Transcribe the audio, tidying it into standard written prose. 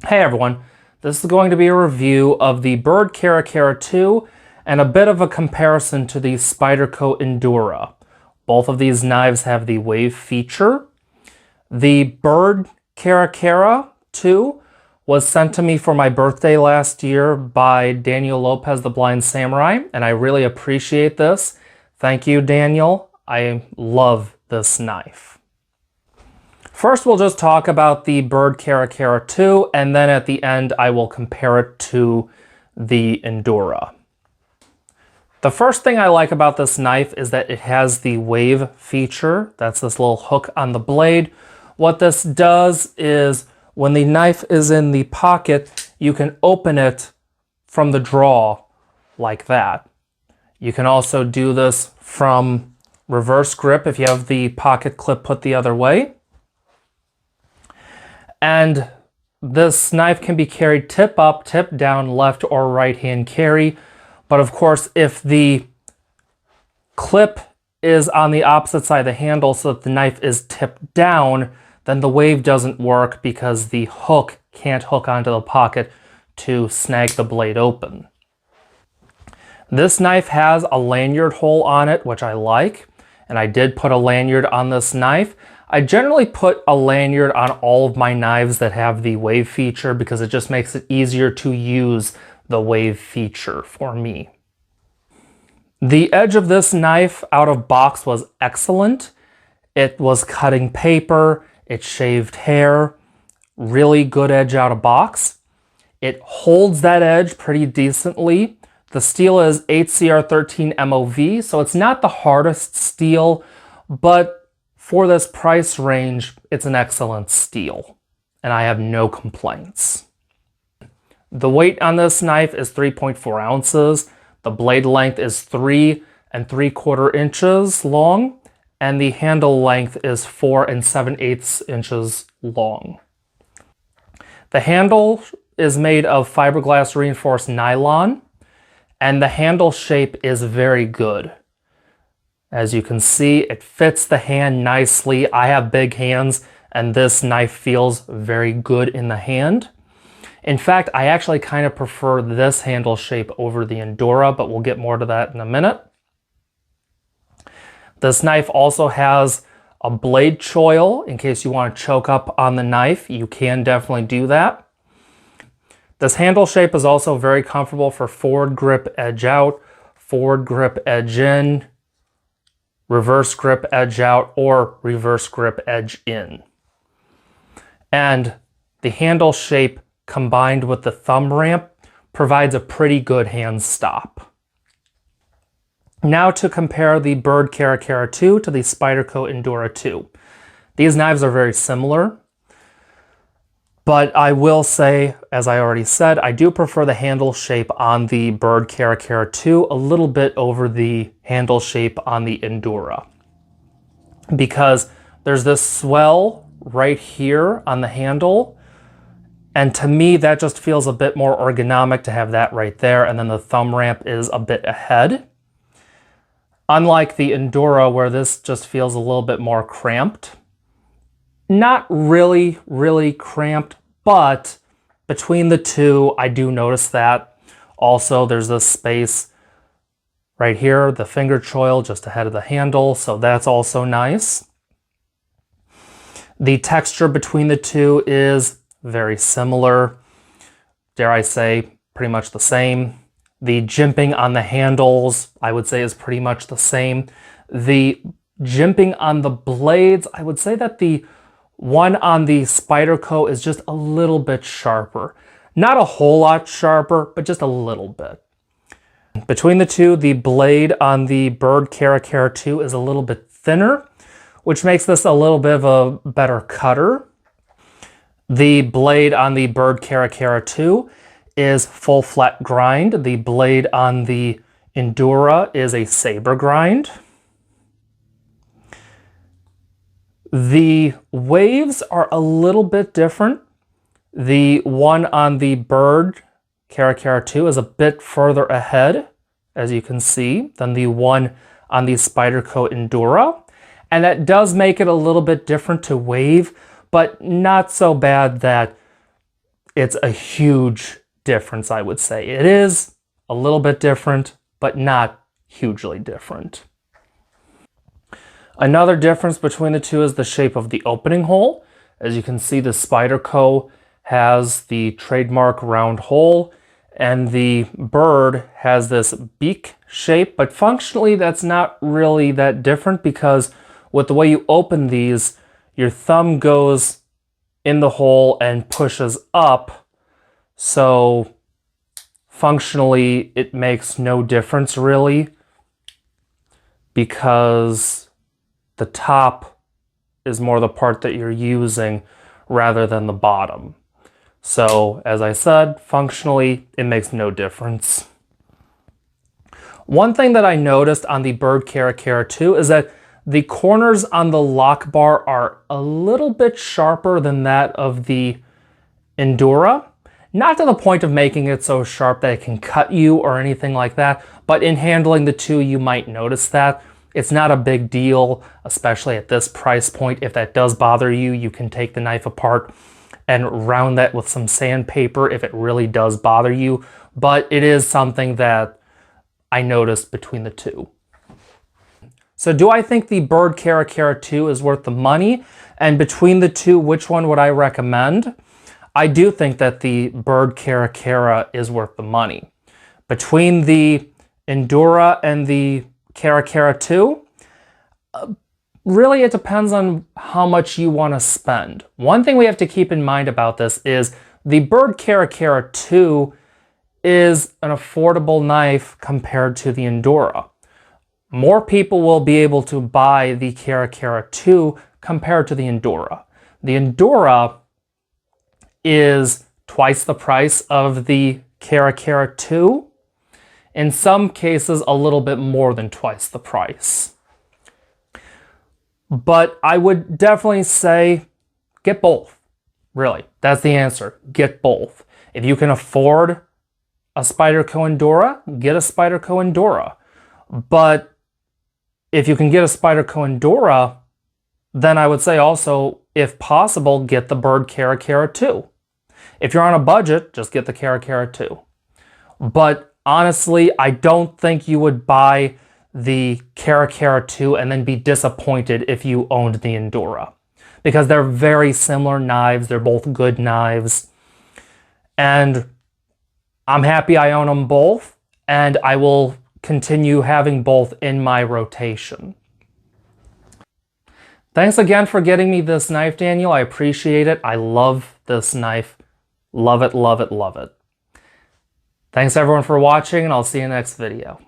Hey everyone, this is going to be a review of the Byrd Cara Cara 2 and a bit of a comparison to the Spyderco Endura. Both of these knives have the wave feature. The Byrd Cara Cara 2 was sent to me for my birthday last year by Daniel Lopez, the Blind Samurai, and I really appreciate this. Thank you, Daniel. I love this knife. First, we'll just talk about the Byrd Cara Cara 2, and then at the end, I will compare it to the Endura. The first thing I like about this knife is that it has the wave feature. That's this little hook on the blade. What this does is when the knife is in the pocket, you can open it from the draw like that. You can also do this from reverse grip if you have the pocket clip put the other way. And this knife can be carried tip up, tip down, left or right hand carry. But of course, if the clip is on the opposite side of the handle so that the knife is tipped down, then the wave doesn't work because the hook can't hook onto the pocket to snag the blade open. This knife has a lanyard hole on it, which I like, and I did put a lanyard on this knife. I generally put a lanyard on all of my knives that have the wave feature because it just makes it easier to use the wave feature for me. The edge of this knife out of box was excellent. It was cutting paper, it shaved hair, really good edge out of box. It holds that edge pretty decently. The steel is 8CR13 MOV, so it's not the hardest steel, but for this price range, it's an excellent steel, and I have no complaints. The weight on this knife is 3.4 ounces. The blade length is 3 3/4 inches long, and the handle length is 4 7/8 inches long. The handle is made of fiberglass reinforced nylon, and the handle shape is very good. As you can see, it fits the hand nicely. I have big hands, and this knife feels very good in the hand. In fact, I actually kind of prefer this handle shape over the Endura, but we'll get more to that in a minute. This knife also has a blade choil. In case you want to choke up on the knife, you can definitely do that. This handle shape is also very comfortable for forward grip, edge out, forward grip, edge in, reverse grip, edge out, or reverse grip, edge in. And the handle shape combined with the thumb ramp provides a pretty good hand stop. Now to compare the Byrd Cara Cara 2 to the Spyderco Endura 2. These knives are very similar, but I will say, as I already said, I do prefer the handle shape on the Byrd Cara Cara 2 a little bit over the handle shape on the Endura. Because there's this swell right here on the handle, and to me that just feels a bit more ergonomic to have that right there, and then the thumb ramp is a bit ahead. Unlike the Endura, where this just feels a little bit more cramped. Not really, really cramped, but between the two, I do notice that. Also, there's this space right here, the finger choil just ahead of the handle, so that's also nice. The texture between the two is very similar. Dare I say, pretty much the same. The jimping on the handles, I would say, is pretty much the same. The jimping on the blades, I would say that the one on the Spyderco is just a little bit sharper. Not a whole lot sharper, but just a little bit. Between the two, the blade on the Byrd Cara Cara 2 is a little bit thinner, which makes this a little bit of a better cutter. The blade on the Byrd Cara Cara 2 is full flat grind. The blade on the Endura is a saber grind. The waves are a little bit different. The one on the Byrd Cara Cara 2 is a bit further ahead, as you can see, than the one on the Spyderco Endura. And that does make it a little bit different to wave, but not so bad that it's a huge difference, I would say. It is a little bit different, but not hugely different. Another difference between the two is the shape of the opening hole. As you can see, the Spyderco has the trademark round hole, and the Byrd has this beak shape, but functionally that's not really that different, because with the way you open these, your thumb goes in the hole and pushes up, so functionally it makes no difference really, because the top is more the part that you're using rather than the bottom. So, as I said, functionally, it makes no difference. One thing that I noticed on the Byrd Cara Cara 2 is that the corners on the lock bar are a little bit sharper than that of the Endura. Not to the point of making it so sharp that it can cut you or anything like that, but in handling the two, you might notice that. It's not a big deal, especially at this price point. If that does bother you, you can take the knife apart and round that with some sandpaper if it really does bother you. But it is something that I noticed between the two. So do I think the Byrd Cara Cara 2 is worth the money? And between the two, which one would I recommend? I do think that the Byrd Cara Cara is worth the money. Between the Endura and the Cara Cara 2, really it depends on how much you want to spend. One thing we have to keep in mind about this is the Byrd Cara Cara 2 is an affordable knife compared to the Endura. More people will be able to buy the Cara Cara 2 compared to the Endura. The Endura is twice the price of the Cara Cara 2. In some cases, a little bit more than twice the price. But I would definitely say get both. Really, that's the answer. Get both. If you can afford a Spyderco Endura, get a Spyderco Endura. But if you can get a Spyderco Endura, then I would say also, if possible, get the Byrd Cara Cara 2. If you're on a budget, just get the Cara Cara 2. But honestly, I don't think you would buy the Cara Cara 2 and then be disappointed if you owned the Endura, because they're very similar knives. They're both good knives, and I'm happy I own them both, and I will continue having both in my rotation. Thanks again for getting me this knife, Daniel. I appreciate it. I love this knife. Love it, love it, love it. Thanks everyone for watching, and I'll see you in the next video.